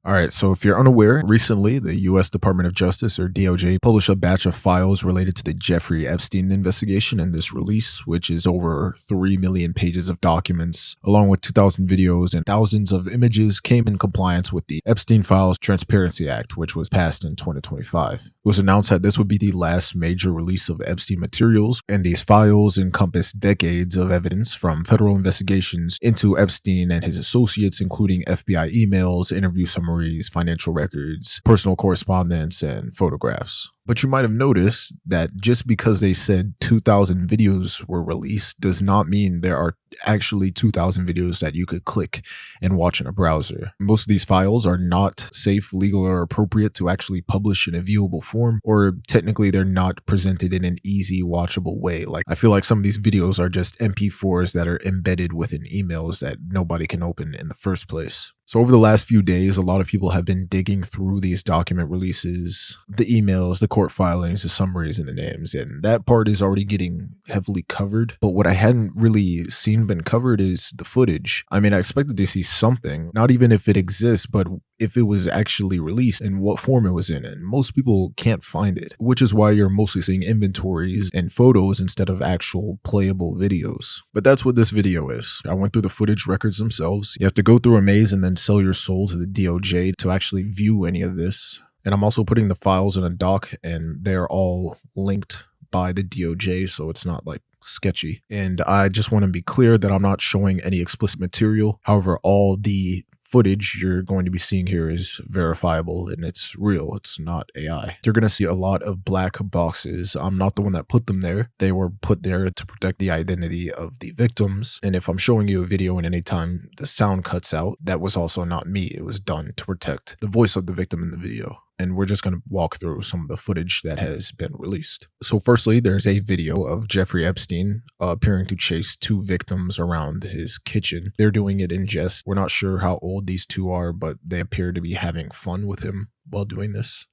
All right, so if you're unaware, recently the US Department of Justice, or DOJ, published a batch of files related to the Jeffrey Epstein investigation in this release, which is over 3 million pages of documents, along with 2,000 videos and thousands of images, came in compliance with the Epstein Files Transparency Act, which was passed in 2025. It was announced that this would be the last major release of Epstein materials, and these files encompass decades of evidence from federal investigations into Epstein and his associates, including FBI emails, interview summaries, financial records, personal correspondence, and photographs. But you might have noticed that just because they said 2,000 videos were released does not mean there are actually 2,000 videos that you could click and watch in a browser. Most of these files are not safe, legal, or appropriate to actually publish in a viewable form, or technically they're not presented in an easy, watchable way. Like, I feel like some of these videos are just MP4s that are embedded within emails that nobody can open in the first place. So over the last few days, a lot of people have been digging through these document releases, the emails, the court filings, the summaries, and the names, and that part is already getting heavily covered. But what I hadn't really seen been covered is the footage. I mean, I expected to see something, not even if it exists, but if it was actually released and what form it was in, and most people can't find it, which is why you're mostly seeing inventories and photos instead of actual playable videos. But that's what this video is. I went through the footage records themselves. You have to go through a maze and then sell your soul to the DOJ to actually view any of this. And I'm also putting the files in a doc, and they're all linked by the DOJ, so it's not like sketchy. And I just want to be clear that I'm not showing any explicit material. However, all the footage you're going to be seeing here is verifiable and it's real. It's not AI. You're going to see a lot of black boxes. I'm not the one that put them there. They were put there to protect the identity of the victims. And if I'm showing you a video and anytime the sound cuts out, that was also not me. It was done to protect the voice of the victim in the video. And we're just going to walk through some of the footage that has been released. So firstly, there's a video of Jeffrey Epstein appearing to chase two victims around his kitchen. They're doing it in jest. We're not sure how old these two are, but they appear to be having fun with him while doing this.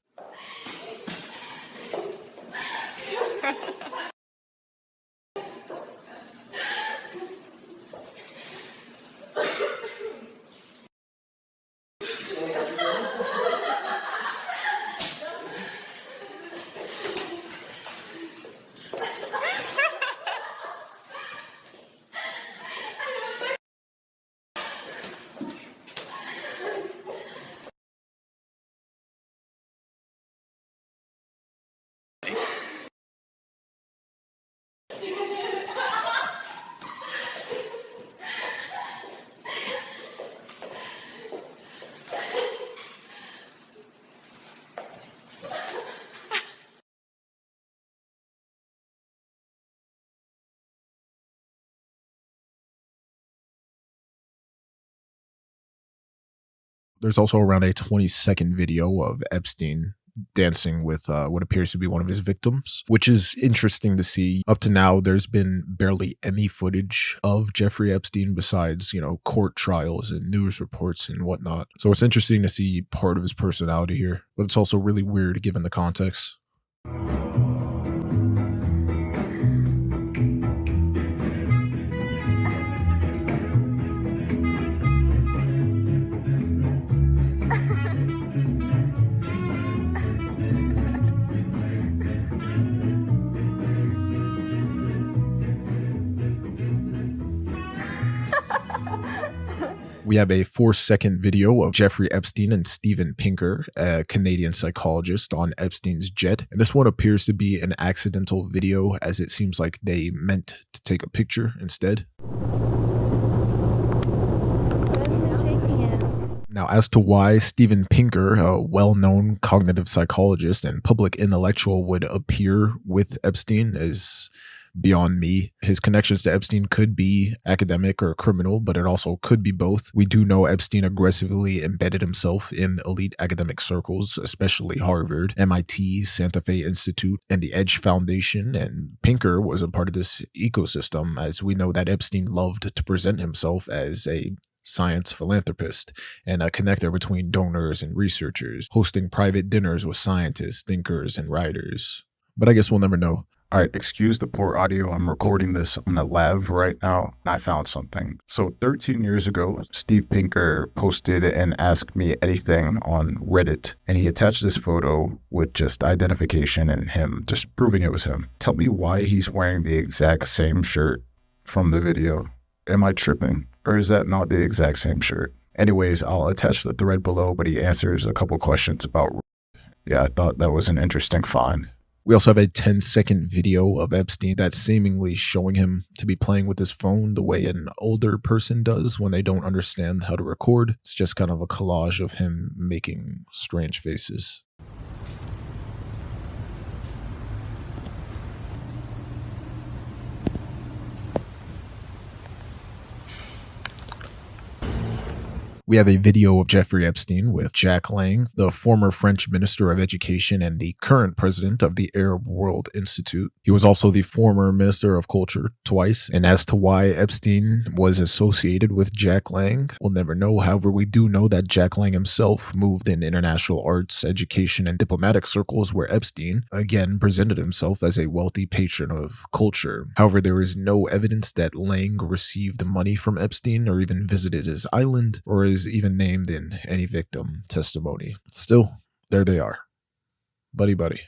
There's also around a 20-second video of Epstein dancing with what appears to be one of his victims, which is interesting to see. Up to now, there's been barely any footage of Jeffrey Epstein besides, court trials and news reports and whatnot. So it's interesting to see part of his personality here, but it's also really weird given the context. We have a 4-second video of Jeffrey Epstein and Steven Pinker, a Canadian psychologist, on Epstein's jet. And this one appears to be an accidental video, as it seems like they meant to take a picture instead. Now, as to why Steven Pinker, a well-known cognitive psychologist and public intellectual, would appear with Epstein is beyond me. His connections to Epstein could be academic or criminal, but it also could be both. We do know Epstein aggressively embedded himself in elite academic circles, especially Harvard, MIT, Santa Fe Institute, and the Edge Foundation, and Pinker was a part of this ecosystem, as we know that Epstein loved to present himself as a science philanthropist and a connector between donors and researchers, hosting private dinners with scientists, thinkers, and writers. But I guess we'll never know. All right, excuse the poor audio. I'm recording this on a lav right now, and I found something. So 13 years ago, Steve Pinker posted and asked me anything on Reddit, and he attached this photo with just identification and him, just proving it was him. Tell me why he's wearing the exact same shirt from the video. Am I tripping? Or is that not the exact same shirt? Anyways, I'll attach the thread below, but he answers a couple questions about. Yeah, I thought that was an interesting find. We also have a 10-second video of Epstein that's seemingly showing him to be playing with his phone the way an older person does when they don't understand how to record. It's just kind of a collage of him making strange faces. We have a video of Jeffrey Epstein with Jack Lang, the former French Minister of Education and the current president of the Arab World Institute. He was also the former Minister of Culture twice. And as to why Epstein was associated with Jack Lang, we'll never know. However, we do know that Jack Lang himself moved in international arts, education, and diplomatic circles where Epstein, again, presented himself as a wealthy patron of culture. However, there is no evidence that Lang received money from Epstein or even visited his island or is even named in any victim testimony. Still, there they are. Buddy buddy.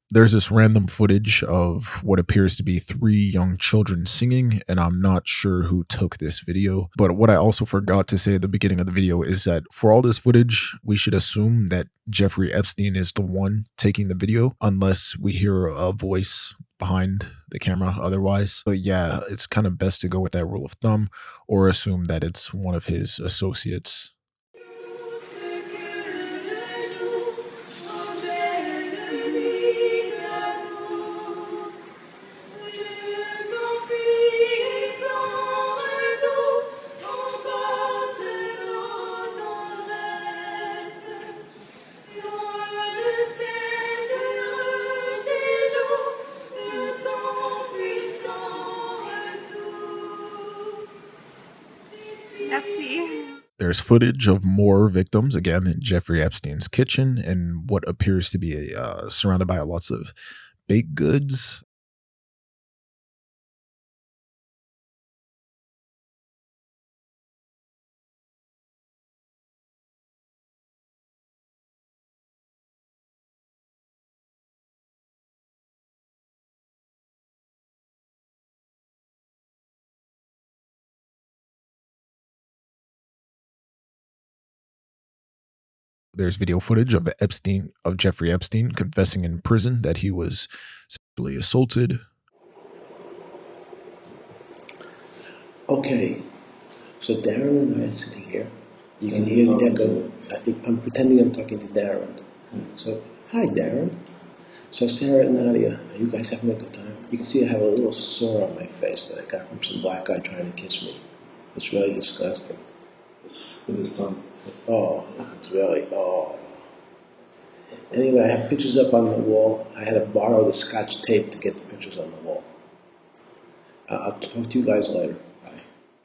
There's this random footage of what appears to be 3 young children singing, and I'm not sure who took this video. But what I also forgot to say at the beginning of the video is that for all this footage, we should assume that Jeffrey Epstein is the one taking the video, unless we hear a voice behind the camera otherwise. But yeah, it's kind of best to go with that rule of thumb or assume that it's one of his associates. There's footage of more victims, again, in Jeffrey Epstein's kitchen and what appears to be surrounded by lots of baked goods. There's video footage of Jeffrey Epstein confessing in prison that he was sexually assaulted. Okay, so Darren and I are sitting here. You can hear the echo. I'm pretending I'm talking to Darren. So, hi Darren. So Sarah and Nadia, are you guys having a good time? You can see I have a little sore on my face that I got from some black guy trying to kiss me. It's really disgusting. With his tongue. Oh, it's really, oh. Anyway, I have pictures up on the wall. I had to borrow the Scotch tape to get the pictures on the wall. I'll talk to you guys later. Bye.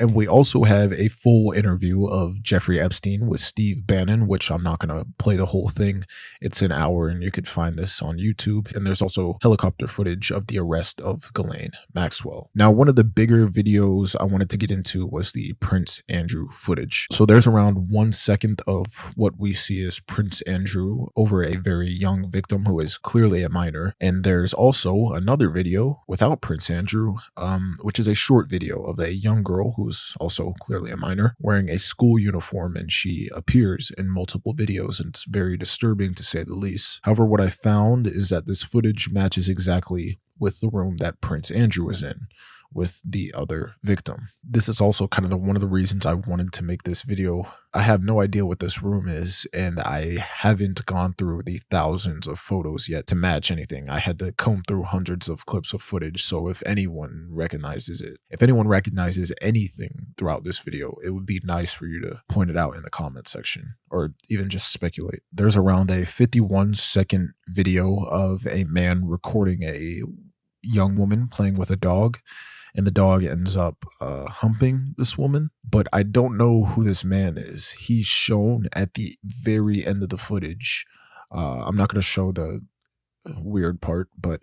And we also have a full interview of Jeffrey Epstein with Steve Bannon, which I'm not going to play the whole thing. It's an hour and you could find this on YouTube. And there's also helicopter footage of the arrest of Ghislaine Maxwell. Now, one of the bigger videos I wanted to get into was the Prince Andrew footage. So there's around 1 second of what we see as Prince Andrew over a very young victim who is clearly a minor. And there's also another video without Prince Andrew, which is a short video of a young girl who's also clearly a minor, wearing a school uniform, and she appears in multiple videos, and it's very disturbing to say the least. However, what I found is that this footage matches exactly with the room that Prince Andrew was in with the other victim. This is also kind of one of the reasons I wanted to make this video. I have no idea what this room is, and I haven't gone through the thousands of photos yet to match anything. I had to comb through hundreds of clips of footage, so if anyone recognizes it, if anyone recognizes anything throughout this video, it would be nice for you to point it out in the comment section, or even just speculate. There's around a 51-second video of a man recording a young woman playing with a dog, and the dog ends up humping this woman. But I don't know who this man is. He's shown at the very end of the footage. I'm not going to show the weird part, but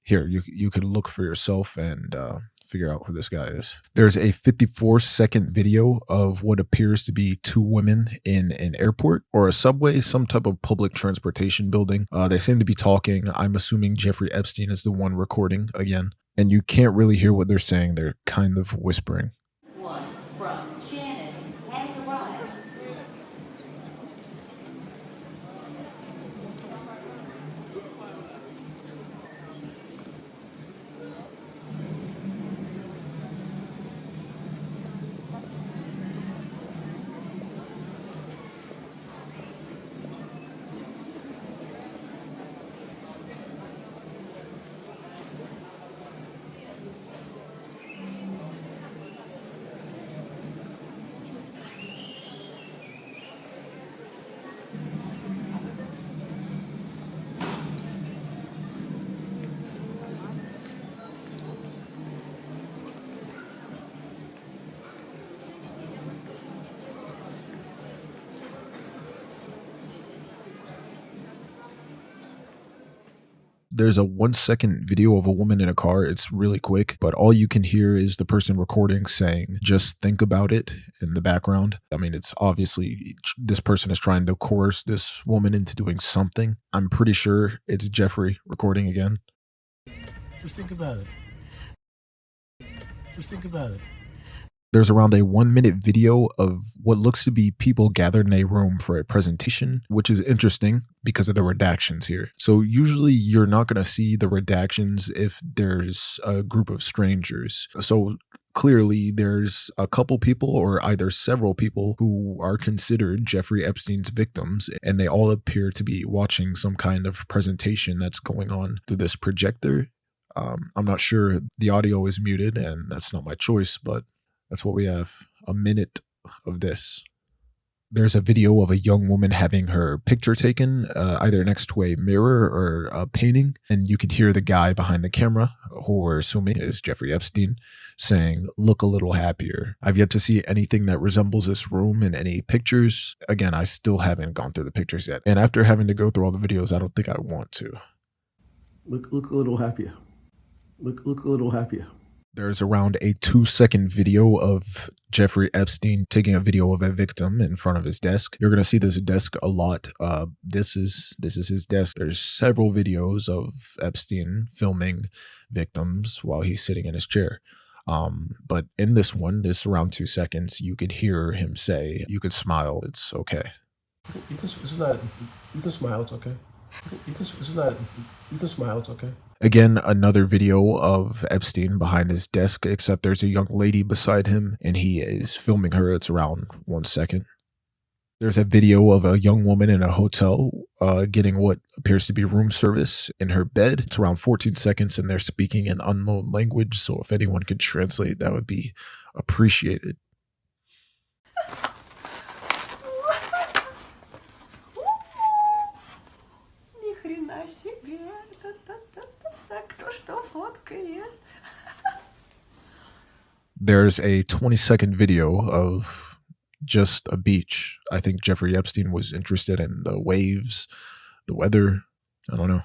Here, you could look for yourself and figure out who this guy is. There's a 54-second video of what appears to be two women in an airport or a subway, some type of public transportation building. They seem to be talking. I'm assuming Jeffrey Epstein is the one recording again. And you can't really hear what they're saying. They're kind of whispering. One from Shannon has arrived. There's a 1-second video of a woman in a car. It's really quick, but all you can hear is the person recording saying, just think about it in the background. I mean, it's obviously this person is trying to coerce this woman into doing something. I'm pretty sure it's Jeffrey recording again. Just think about it. Just think about it. There's around a 1-minute video of what looks to be people gathered in a room for a presentation, which is interesting because of the redactions here. So usually you're not going to see the redactions if there's a group of strangers. So clearly there's a couple people or either several people who are considered Jeffrey Epstein's victims, and they all appear to be watching some kind of presentation that's going on through this projector. I'm not sure. The audio is muted, and that's not my choice, but that's what we have. A minute of this. There's a video of a young woman having her picture taken, either next to a mirror or a painting. And you can hear the guy behind the camera, who we're assuming is Jeffrey Epstein, saying, look a little happier. I've yet to see anything that resembles this room in any pictures. Again, I still haven't gone through the pictures yet. And after having to go through all the videos, I don't think I want to. Look a little happier. Look a little happier. There's around a 2-second video of Jeffrey Epstein taking a video of a victim in front of his desk. You're going to see this desk a lot. This is his desk. There's several videos of Epstein filming victims while he's sitting in his chair. But in this one, this around 2 seconds, you could hear him say, you could smile, it's okay. You can smile, it's okay. You can smile, it's okay. Again, another video of Epstein behind his desk, except there's a young lady beside him and he is filming her. It's around 1 second. There's a video of a young woman in a hotel getting what appears to be room service in her bed. It's around 14 seconds and they're speaking an unknown language. So if anyone could translate, that would be appreciated. There's a 20-second video of just a beach. I think Jeffrey Epstein was interested in the waves, the weather. I don't know.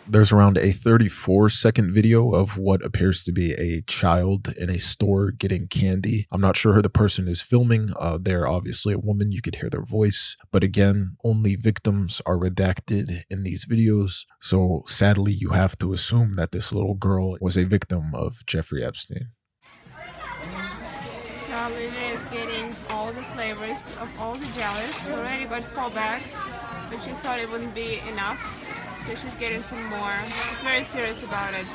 There's around a 34-second video of what appears to be a child in a store getting candy. I'm not sure who the person is filming. They're obviously a woman. You could hear their voice. But again, only victims are redacted in these videos. So sadly, you have to assume that this little girl was a victim of Jeffrey Epstein. So Lily is getting all the flavors of all the jellies. We already got 4 bags, but she thought it wouldn't be enough. So she's getting some more. She's very serious about it.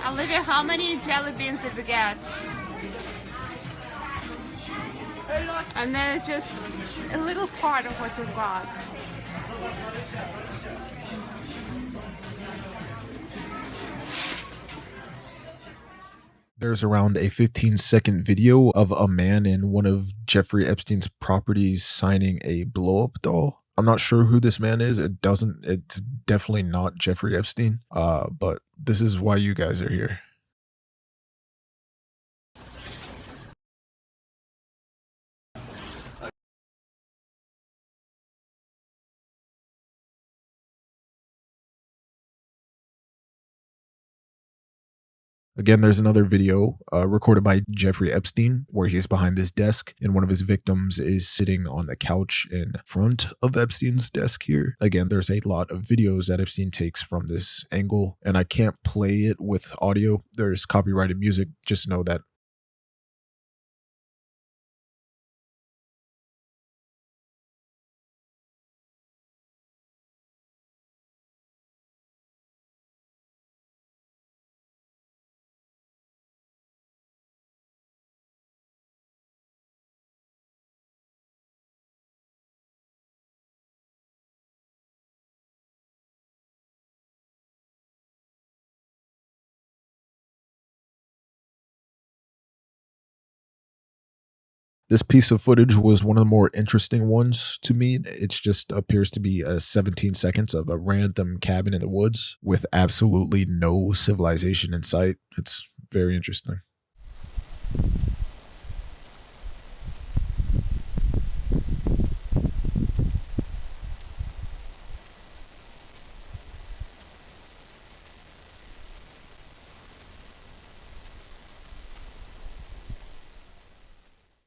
Olivia, how many jelly beans did we get? And then it's just a little part of what we've got. There's around a 15-second video of a man in one of Jeffrey Epstein's properties signing a blow-up doll. I'm not sure who this man is. It's definitely not Jeffrey Epstein. But this is why you guys are here. Again, there's another video recorded by Jeffrey Epstein where he's behind this desk and one of his victims is sitting on the couch in front of Epstein's desk here. Again, there's a lot of videos that Epstein takes from this angle, and I can't play it with audio. There's copyrighted music. Just know that. This piece of footage was one of the more interesting ones to me. It just appears to be 17 seconds of a random cabin in the woods with absolutely no civilization in sight. It's very interesting.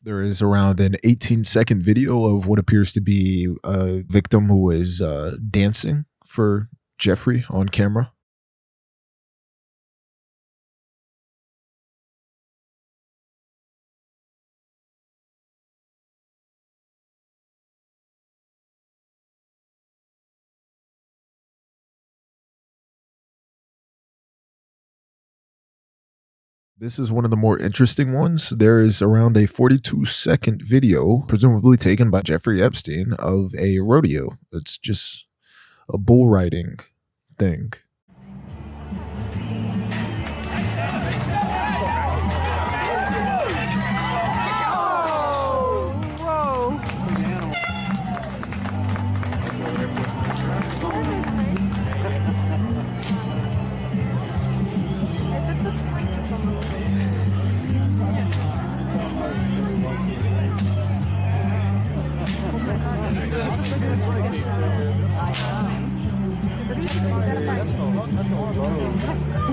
There is around an 18-second video of what appears to be a victim who is dancing for Jeffrey on camera. This is one of the more interesting ones. There is around a 42-second video, presumably taken by Jeffrey Epstein, of a rodeo. It's just a bull riding thing.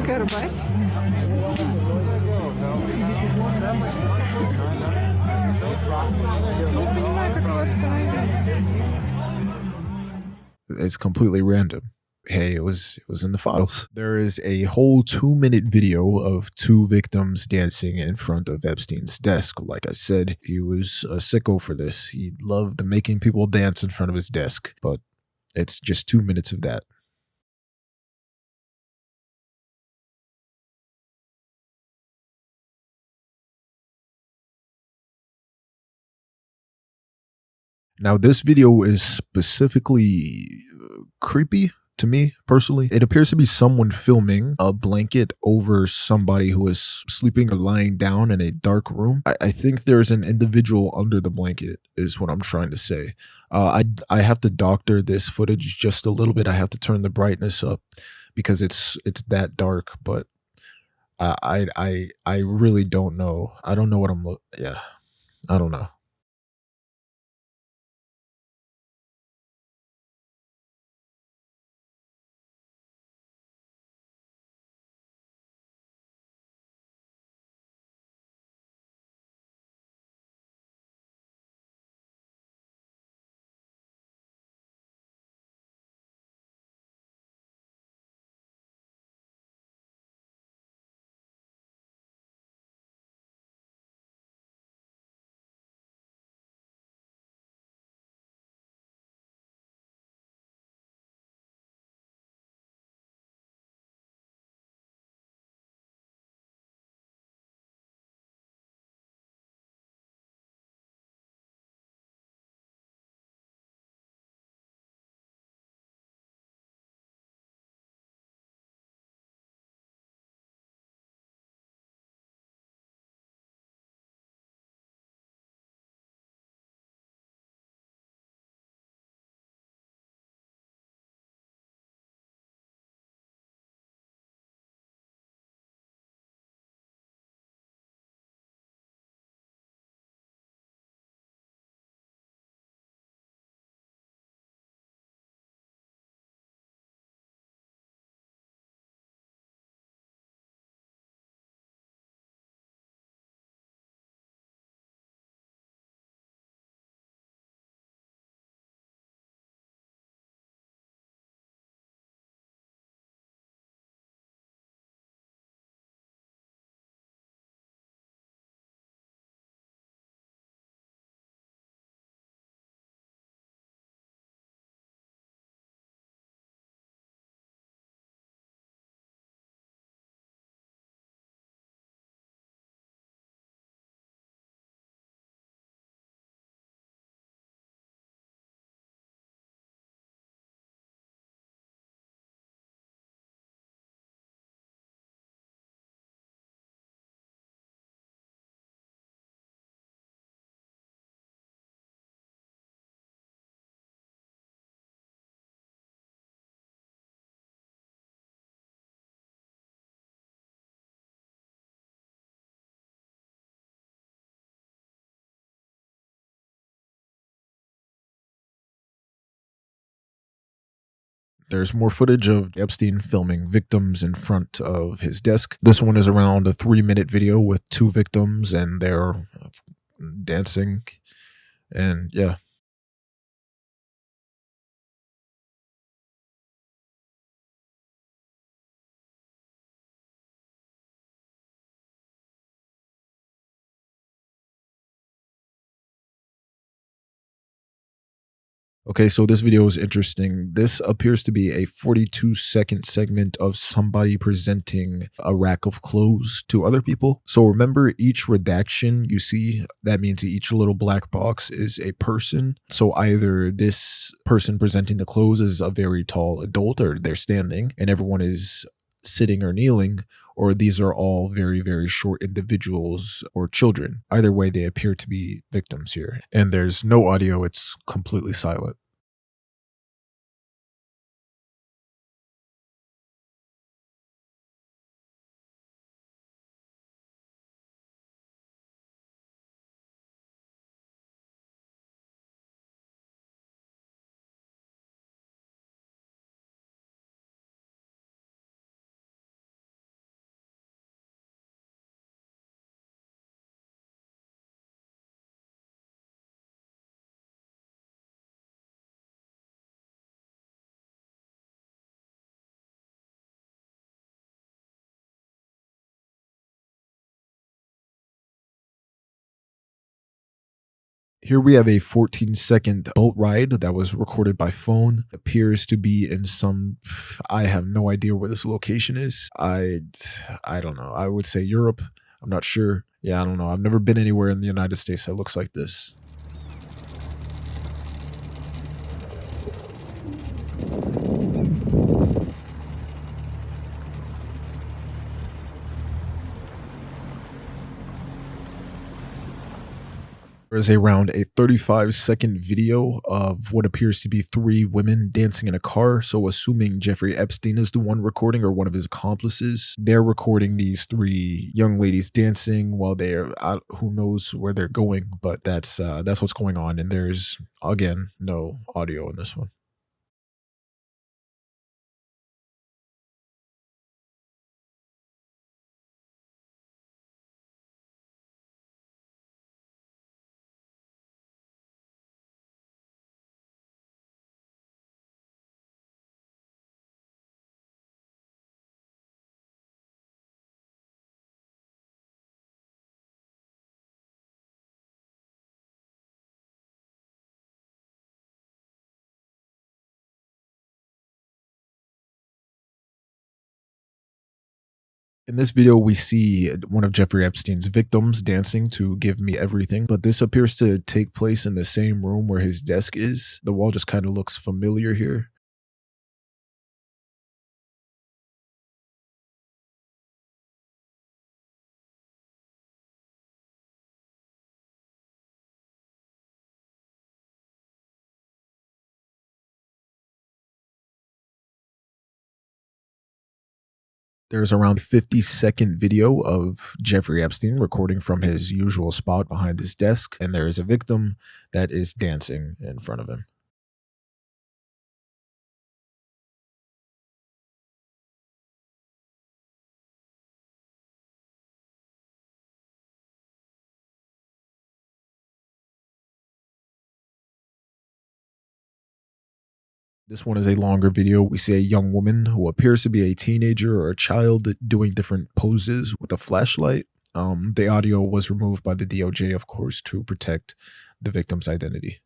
Горбач. Не понимаю, как его остановить. It's completely random. Hey, it was in the files. There is a whole 2-minute video of 2 victims dancing in front of Epstein's desk. Like I said, he was a sicko for this. He loved making people dance in front of his desk, but it's just 2 minutes of that. Now, this video is specifically creepy to me personally. It appears to be someone filming a blanket over somebody who is sleeping or lying down in a dark room. I think there's an individual under the blanket is what I'm trying to say. I have to doctor this footage just a little bit. I have to turn the brightness up because it's that dark, but I really don't know. I don't know what yeah, I don't know. There's more footage of Epstein filming victims in front of his desk. This one is around a 3-minute video with 2 victims and they're dancing. And yeah. Okay, so this video is interesting. This appears to be a 42-second segment of somebody presenting a rack of clothes to other people. So remember, each redaction you see, that means each little black box is a person. So either this person presenting the clothes is a very tall adult, or they're standing and everyone is sitting or kneeling, or these are all very, very short individuals or children. Either way, they appear to be victims here. And there's no audio, it's completely silent. Here we have a 14-second boat ride that was recorded by phone. Appears to be in some, I have no idea where this location is. I don't know. I would say Europe. I'm not sure. Yeah, I don't know. I've never been anywhere in the United States that looks like this. There is around a 35-second video of what appears to be 3 women dancing in a car. So assuming Jeffrey Epstein is the one recording or one of his accomplices, they're recording these 3 young ladies dancing while they're out, who knows where they're going, but that's what's going on. And there's, again, no audio in this one. In this video, we see one of Jeffrey Epstein's victims dancing to Give Me Everything, but this appears to take place in the same room where his desk is. The wall just kind of looks familiar here. There's around 50-second video of Jeffrey Epstein recording from his usual spot behind his desk, and there is a victim that is dancing in front of him. This one is a longer video. We see a young woman who appears to be a teenager or a child doing different poses with a flashlight. The audio was removed by the DOJ, of course, to protect the victim's identity.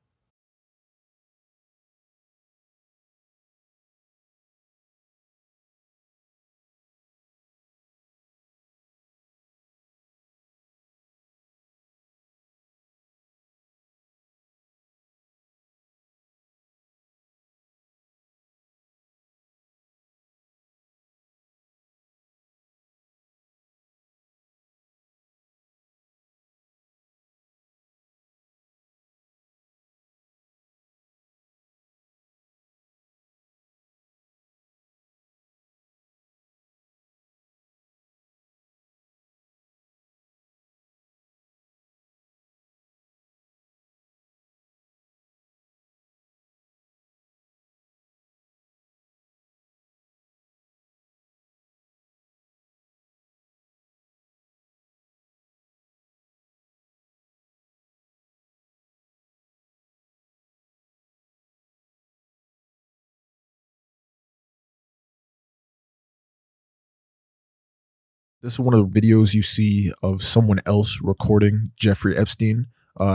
This is one of the videos you see of someone else recording Jeffrey Epstein.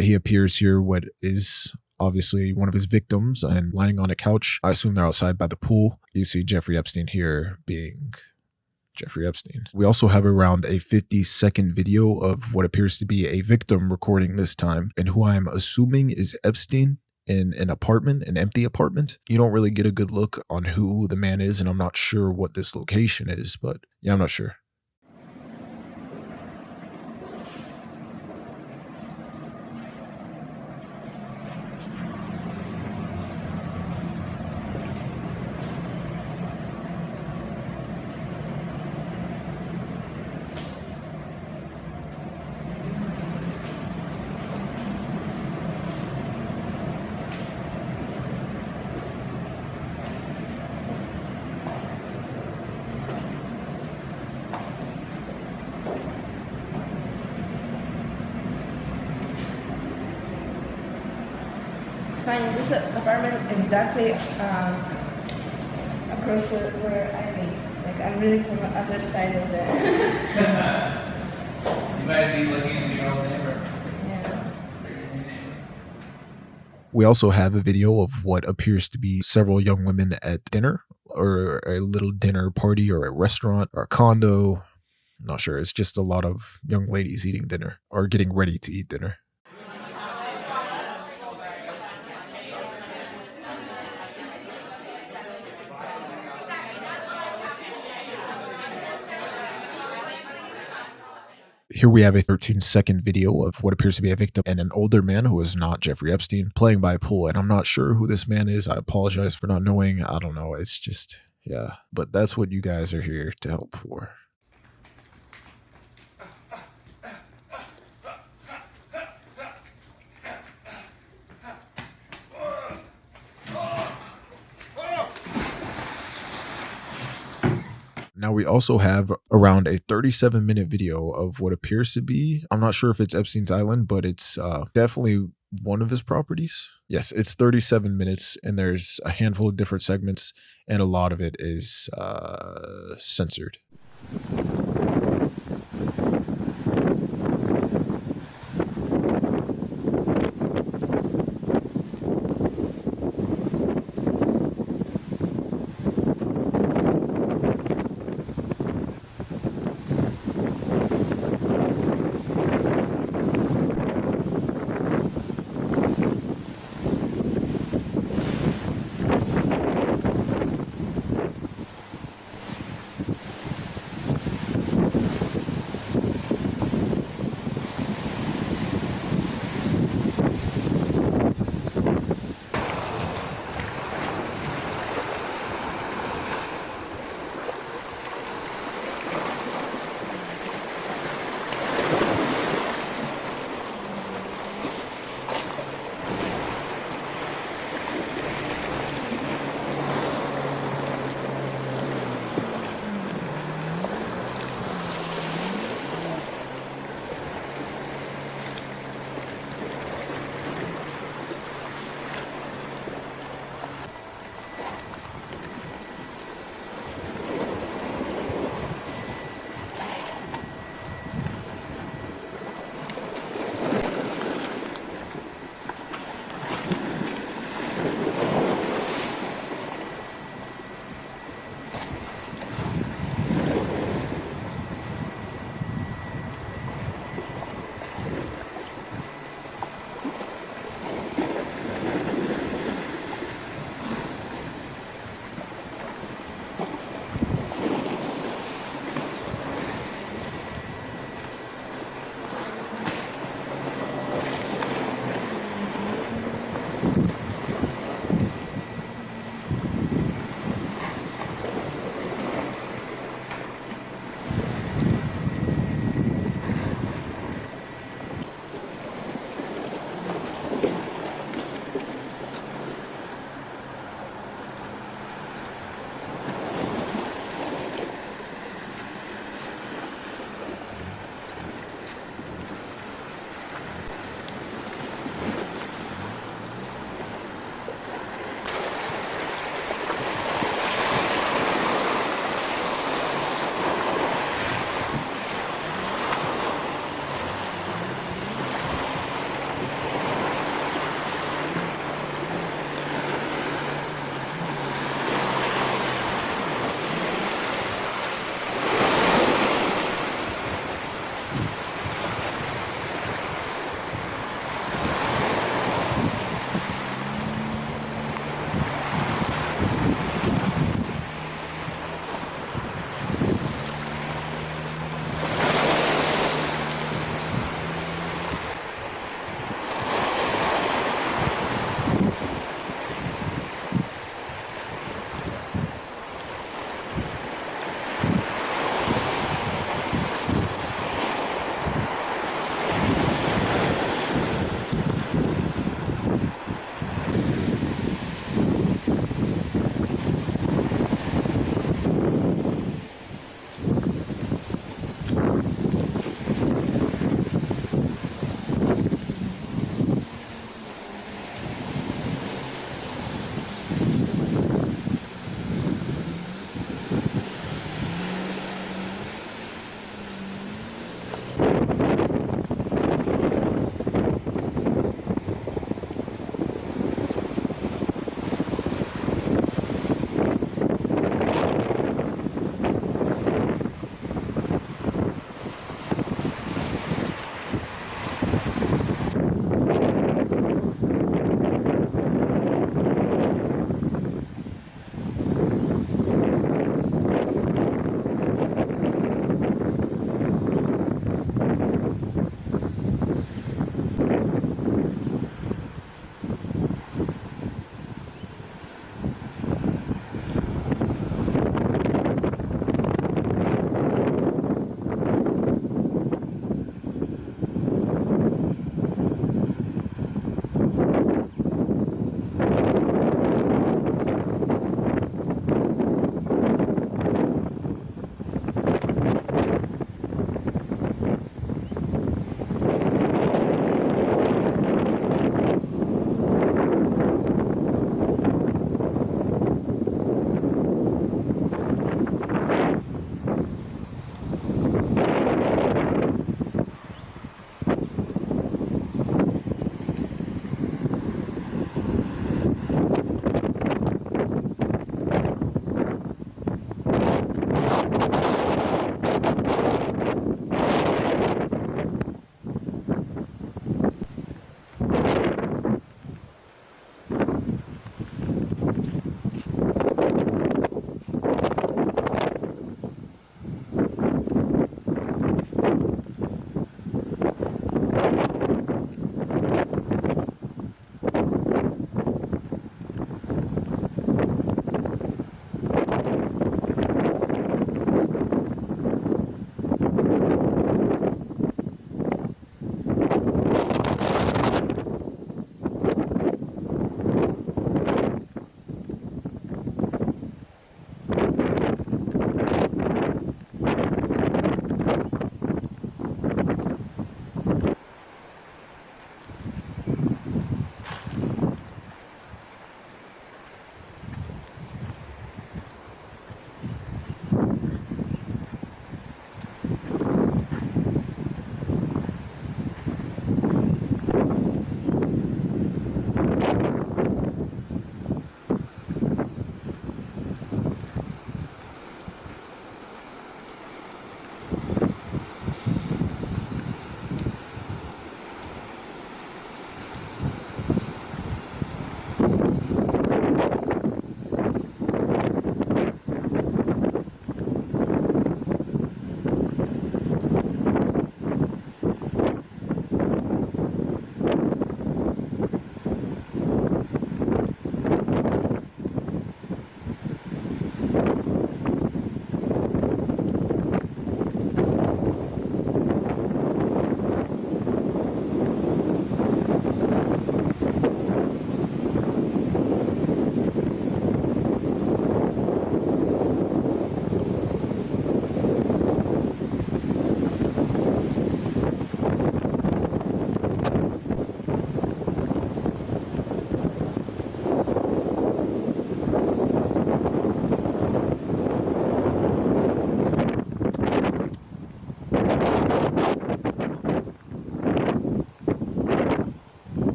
He appears here what is obviously one of his victims and lying on a couch. I assume they're outside by the pool. You see Jeffrey Epstein here being Jeffrey Epstein. We also have around a 50-second video of what appears to be a victim recording this time, and who I'm assuming is Epstein in an apartment, an empty apartment. You don't really get a good look on who the man is, and I'm not sure what this location is, but yeah, I'm not sure. It's fine. Is this apartment exactly across where I live? Like, I'm really from the other side of the... You might be looking into your old neighbor. Yeah. We also have a video of what appears to be several young women at dinner, or a little dinner party, or a restaurant, or a condo. I'm not sure. It's just a lot of young ladies eating dinner, or getting ready to eat dinner. Here we have a 13-second video of what appears to be a victim and an older man who is not Jeffrey Epstein playing by a pool. And I'm not sure who this man is. I apologize for not knowing. I don't know. It's just, yeah. But that's what you guys are here to help for. Now we also have around a 37-minute video of what appears to be, I'm not sure if it's Epstein's Island, but it's definitely one of his properties. Yes, it's 37 minutes and there's a handful of different segments and a lot of it is censored.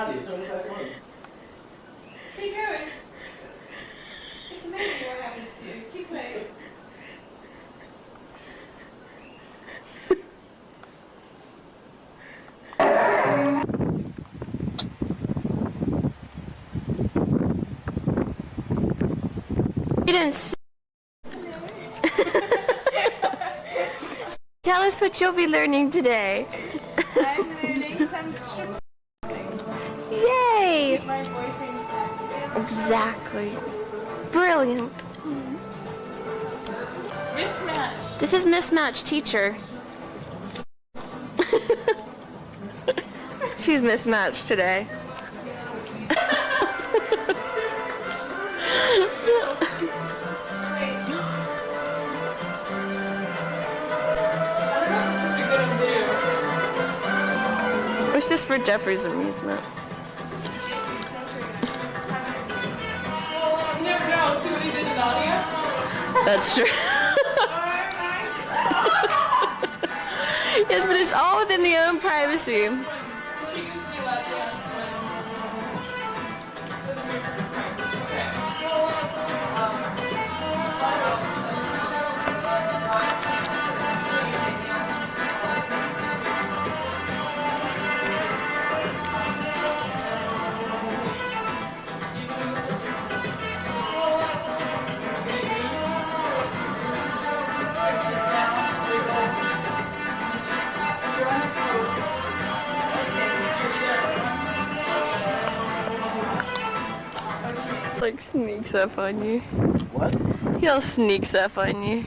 Keep going. It's amazing what happens to you. Keep playing. You didn't tell us what you'll be learning today. I'm learning some strip things. Yay! My boyfriend's back. Exactly. Brilliant. Mismatch. This is mismatch teacher. She's mismatched today. It's just for Jeffrey's amusement. You never know. See what he did in audio? That's true. Yes, but it's all within the own privacy. Like sneaks up on you. What? He'll sneaks up on you.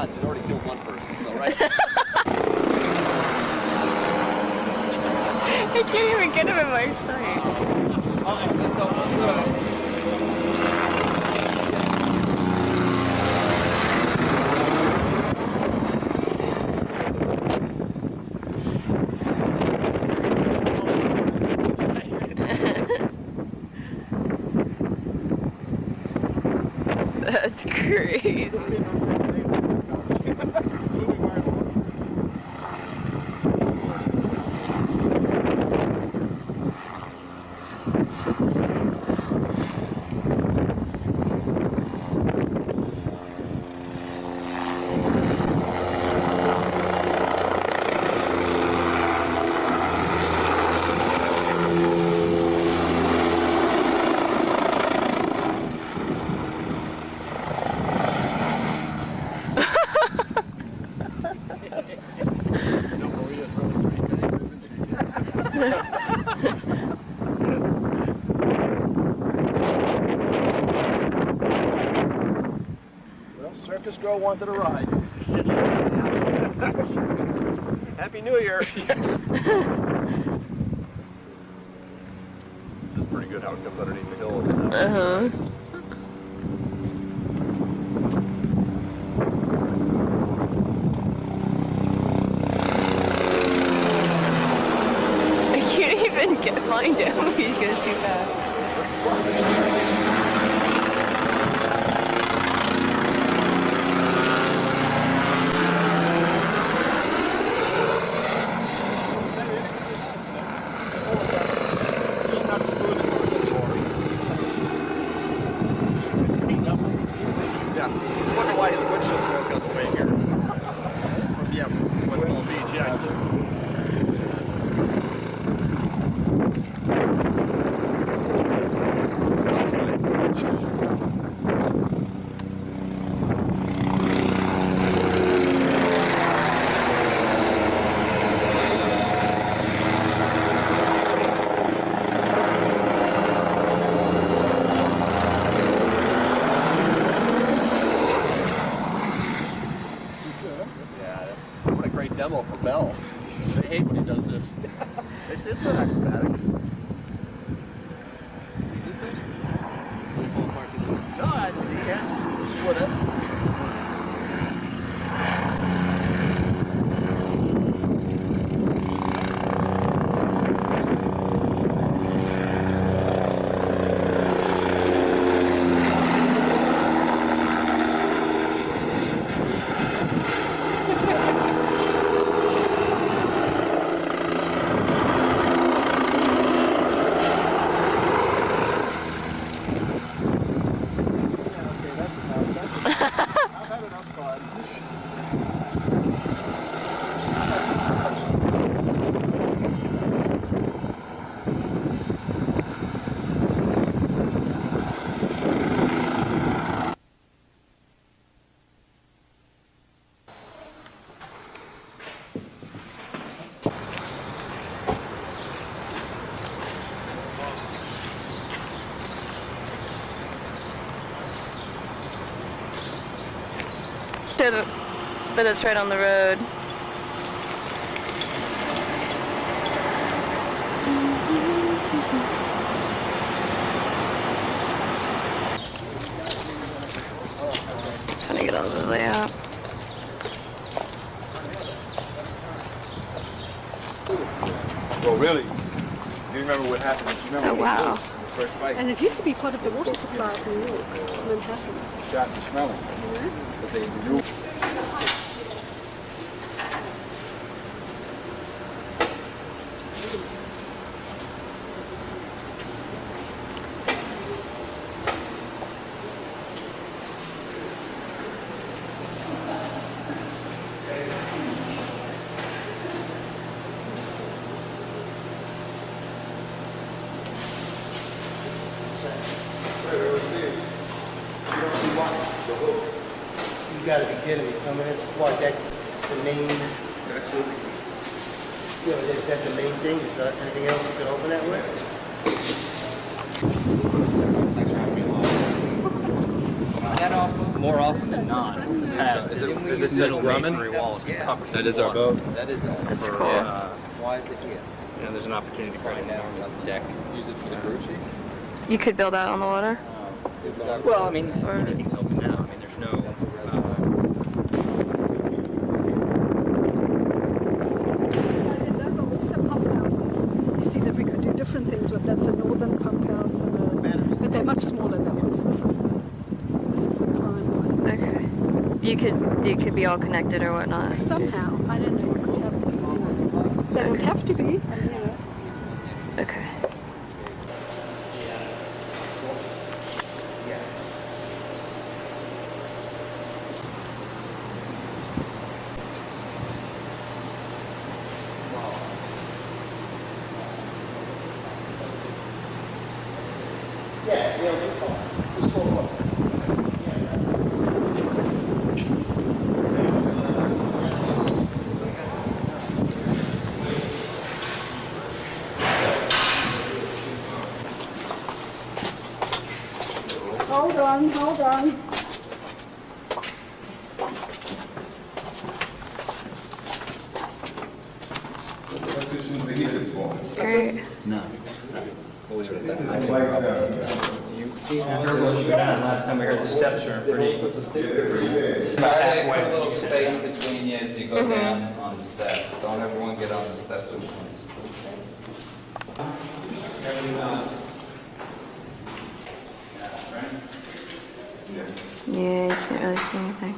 odds? It already killed one person, so right? I can't even get him in my sight. Let's go. That's crazy. Well, circus girl wanted a ride. Happy New Year. Yes. This is pretty good how it comes underneath the hill. Uh-huh. this. It's not acrobatic. No, I can't split it. But it's right on the road. Just trying to get all the layout. Well, really? Do you remember what happened? Do you remember Oh, wow. first fight? And it used to be part of the water supply of New York, Manhattan. Shot and smelling. But they knew. You gotta be kidding me. I mean, it's what, that's the main. That's what we. You know, is that the main thing? Is there anything else you can open that with? That more often than not has Is it middle Grumman? masonry walls. That is our boat. That is That's cool. why is it here? You know, there's an opportunity to grind down the deck. Use it for the crew chief. You could build out on the water? Well, I mean, Or- anything's open now. I mean, there's no. And those are also pump houses. You see that we could do different things with that's a northern pump house, but they're much smaller than this. This is the prime one. Okay. You could be all connected or whatnot. Somehow, I don't know. You could have, they don't have to be. Okay. Yeah, just go on. Hold on. Great. No. We'll leave it at that. Last time we heard the steps were pretty. Put a little space between you as you go down on the steps. Don't everyone get on the steps at once. Yeah, you can't really see anything.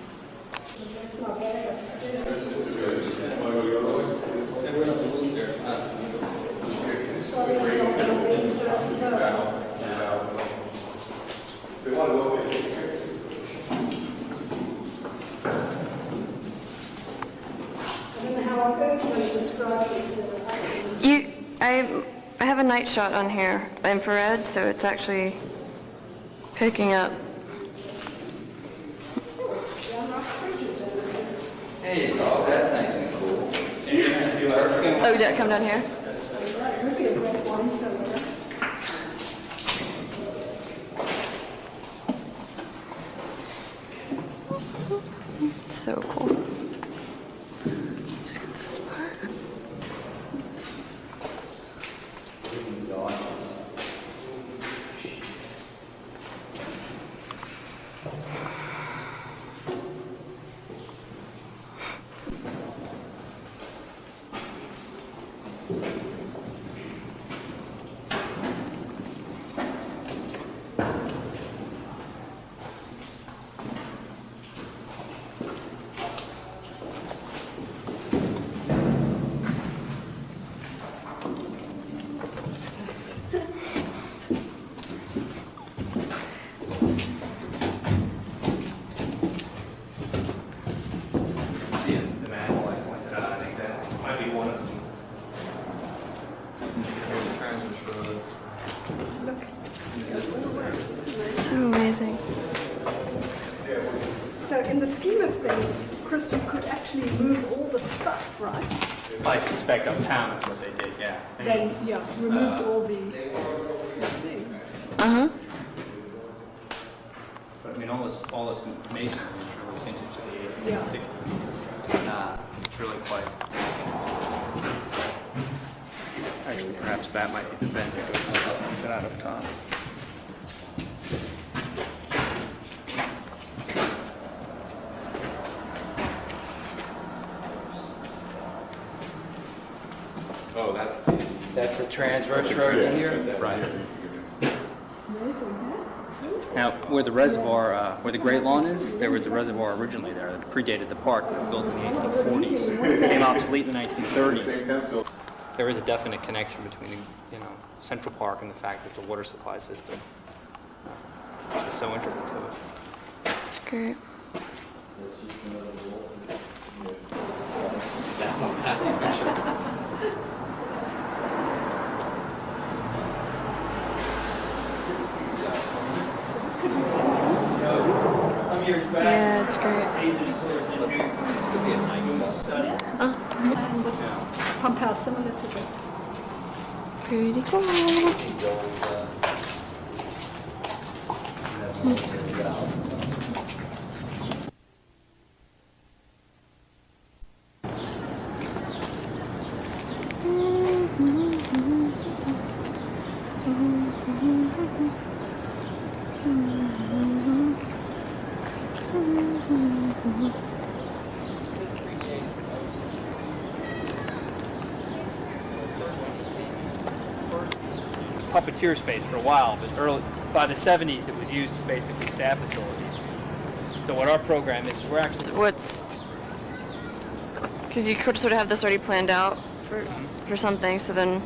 I have a night shot on here, infrared, so it's actually picking up. There you go. That's nice and cool. Oh, did it come down here? So cool. Just get this part. amazing. So in the scheme of things, Chris, you could actually move all the stuff, right? I suspect uptown is what they did, yeah. They, removed all the thing. Uh-huh. But I mean, all this masonry is really vintage of the 1860s. It's really quite... Actually, perhaps that might be the vent that goes out up top. Oh, that's the transverse road in here? Right. Now, where the reservoir, where the Great Lawn is, there was a reservoir originally there that predated the park, built in the 1840s. Became obsolete in the 1930s. There is a definite connection between, Central Park and the fact that the water supply system is so integral to it. That's great. That's for sure. Yeah, it's great. And this pump house similar to this. Pretty cool. Puppeteer space for a while, but by the 70s it was used as basically staff facilities. So what our program is, we're actually... Because you could sort of have this already planned out for something, so then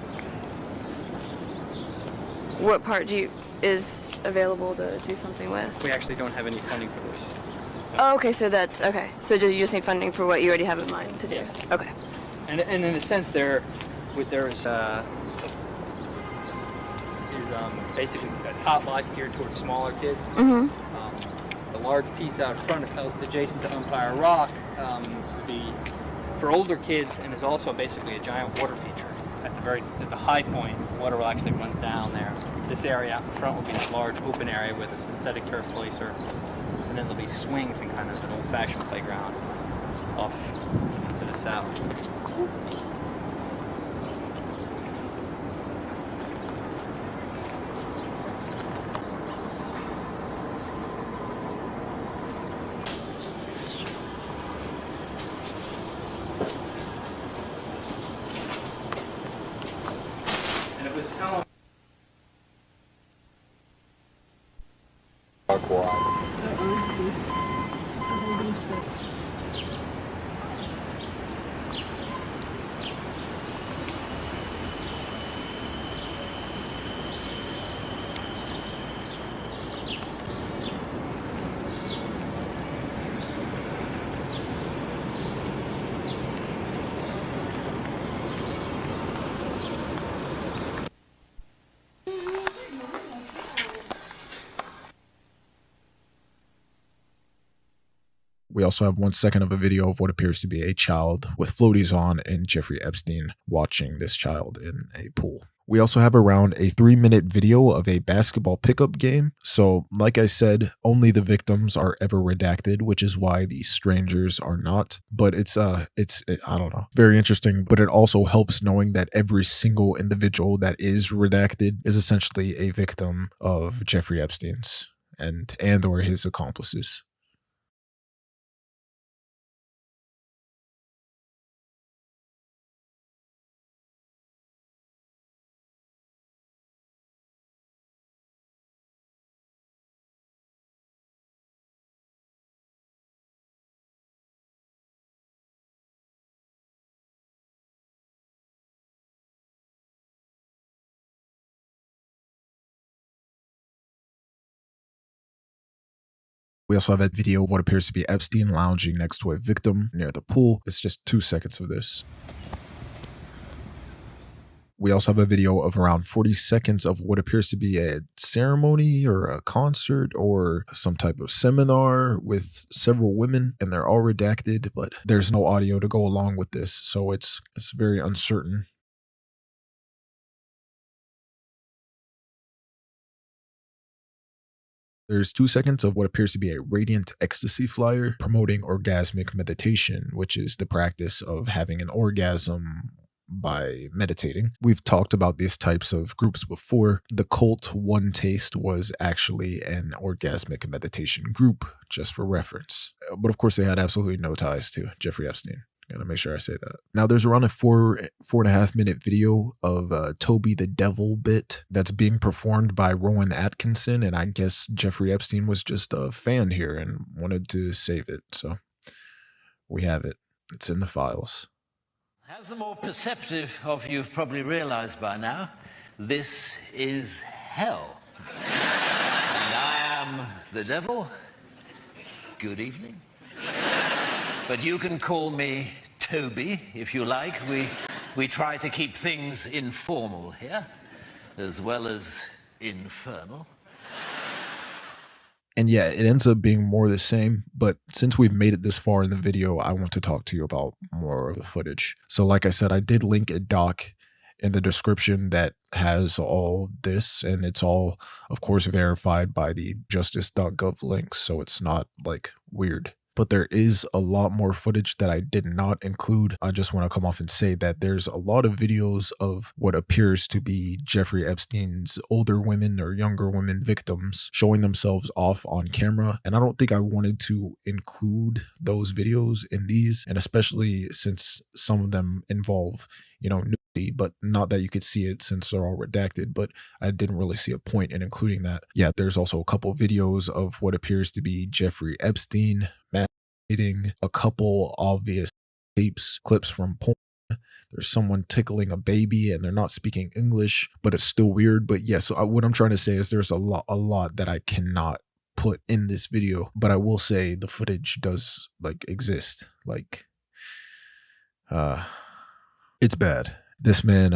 what part is available to do something with? We actually don't have any funding for this. Oh, okay, so that's, okay. So you just need funding for what you already have in mind to do? Yes. Okay. And in a sense there's basically a top lot geared towards smaller kids. Mm-hmm. The large piece out front adjacent to Umpire Rock would be for older kids and is also basically a giant water feature. At the high point, the water actually runs down there. This area out in front will be a large open area with a synthetic turf play surface. And then there'll be swings and kind of an old-fashioned playground off to the south. And it was how We also have 1 second of a video of what appears to be a child with floaties on and Jeffrey Epstein watching this child in a pool. We also have around a 3-minute video of a basketball pickup game. So like I said, only the victims are ever redacted, which is why the strangers are not. But it's I don't know, very interesting. But it also helps knowing that every single individual that is redacted is essentially a victim of Jeffrey Epstein's and or his accomplices. We also have a video of what appears to be Epstein lounging next to a victim near the pool. It's just 2 seconds of this. We also have a video of around 40 seconds of what appears to be a ceremony or a concert or some type of seminar with several women, and they're all redacted, but there's no audio to go along with this, so it's very uncertain. There's 2 seconds of what appears to be a radiant ecstasy flyer promoting orgasmic meditation, which is the practice of having an orgasm by meditating. We've talked about these types of groups before. The cult One Taste was actually an orgasmic meditation group, just for reference. But of course, they had absolutely no ties to Jeffrey Epstein. Gotta make sure I say that. Now, there's around a 4.5 minute video of Toby the Devil bit that's being performed by Rowan Atkinson, and I guess Jeffrey Epstein was just a fan here and wanted to save it. So we have it. It's in the files. As the more perceptive of you have probably realized by now, this is hell. And I am the devil. Good evening. But you can call me Toby, if you like. We try to keep things informal here, as well as infernal. And yeah, it ends up being more the same, but since we've made it this far in the video, I want to talk to you about more of the footage. So like I said, I did link a doc in the description that has all this, and it's all, of course, verified by the justice.gov links, so it's not like weird. But there is a lot more footage that I did not include. I just want to come off and say that there's a lot of videos of what appears to be Jeffrey Epstein's older women or younger women victims showing themselves off on camera. And I don't think I wanted to include those videos in these, and especially since some of them involve, you know, nudity, but not that you could see it since they're all redacted, but I didn't really see a point in including that. Yeah, there's also a couple videos of what appears to be Jeffrey Epstein masturbating, a couple obvious clips from porn. There's someone tickling a baby and they're not speaking English, but it's still weird. But yeah, so what I'm trying to say is there's a lot that I cannot put in this video, but I will say the footage does like exist. Like, it's bad. This man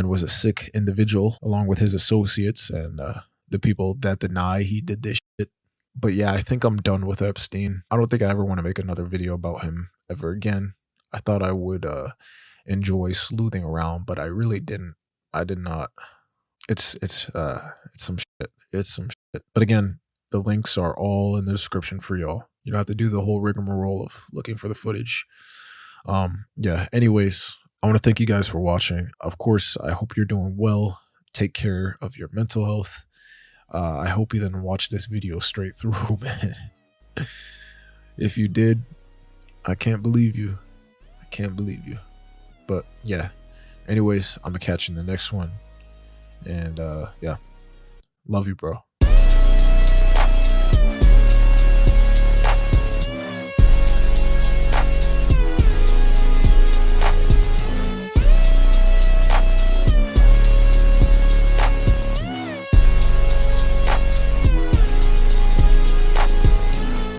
was a sick individual along with his associates and the people that deny he did this shit. But yeah, I think I'm done with Epstein. I don't think I ever want to make another video about him ever again. I thought I would enjoy sleuthing around, but I really didn't. I did not. It's some shit. It's some shit. But again, the links are all in the description for y'all. You don't have to do the whole rigmarole of looking for the footage. Yeah, anyways, I want to thank you guys for watching. Of course, I hope you're doing well. Take care of your mental health. I hope you didn't watch this video straight through, man. If you did, I can't believe you. I can't believe you. But yeah, anyways, I'm gonna catch you in the next one. And yeah, love you, bro.